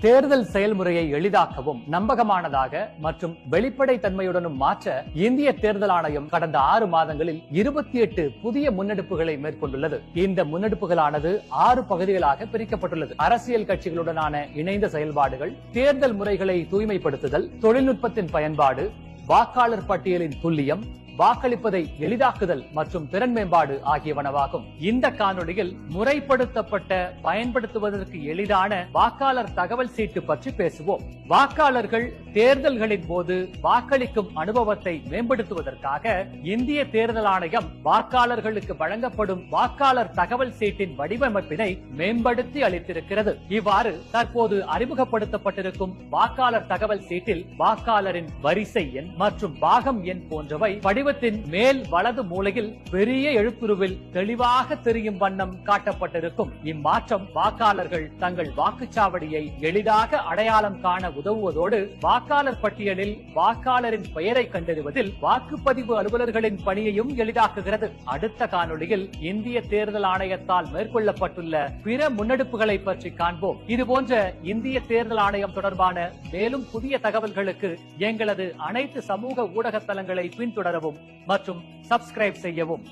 தேர்தல் செயல்முறையை எளிதாக்கவும் நம்பகமானதாக மற்றும் வெளிப்படை தன்மையுடனும் மாற்ற இந்திய தேர்தல் ஆணையம் கடந்த 6 மாதங்களில் 28 புதிய முன்னெடுப்புகளை மேற்கொண்டுள்ளது. இந்த முன்னெடுப்புகளானது 6 பகுதிகளாக பிரிக்கப்பட்டுள்ளது. அரசியல் கட்சிகளுடனான இணைந்த செயல்பாடுகள், தேர்தல் முறைகளை தூய்மைப்படுத்துதல், தொழில்நுட்பத்தின் பயன்பாடு, வாக்காளர் பட்டியலின் துல்லியம், வாக்களிப்பதை எளிதாக்குதல் மற்றும் திறன் மேம்பாடு ஆகியவனவாகும். இந்த காணொளியில் முறைப்படுத்தப்பட்ட பயன்படுத்துவதற்கு எளிதான வாக்காளர் தகவல் சீட்டு பற்றி பேசுவோம். வாக்காளர்கள் தேர்தல்களின் போது வாக்களிக்கும் அனுபவத்தை மேம்படுத்துவதற்காக இந்திய தேர்தல் ஆணையம் வாக்காளர்களுக்கு வழங்கப்படும் வாக்காளர் தகவல் சீட்டின் வடிவமைப்பினை மேம்படுத்தி அளித்திருக்கிறது. இவ்வாறு தற்போது அறிமுகப்படுத்தப்பட்டிருக்கும் வாக்காளர் தகவல் சீட்டில் வாக்காளரின் வரிசை எண் மற்றும் பாகம் எண் போன்றவை படிவத்தின் மேல் வலது மூலையில் பெரிய எழுத்துருவில் தெளிவாக தெரியும் வண்ணம் காட்டப்பட்டிருக்கும். இம்மாற்றம் வாக்காளர்கள் தங்கள் வாக்குச்சாவடியை எளிதாக அடையாளம் காண உதவுவதோடு வாக்காளர் பட்டியலில் வாக்காளரின் பெயரை கண்டறிவதில் வாக்குப்பதிவு அலுவலர்களின் பணியையும் எளிதாக்குகிறது. அடுத்த காணொளியில் இந்திய தேர்தல் ஆணையத்தால் மேற்கொள்ளப்பட்டுள்ள பிற முன்னெடுப்புகளை பற்றி காண்போம். இதுபோன்ற இந்திய தேர்தல் ஆணையம் தொடர்பான மேலும் புதிய தகவல்களுக்கு எங்களது அனைத்து சமூக ஊடக தளங்களை பின்தொடரவும் மற்றும் சப்ஸ்கிரைப் செய்யவும்.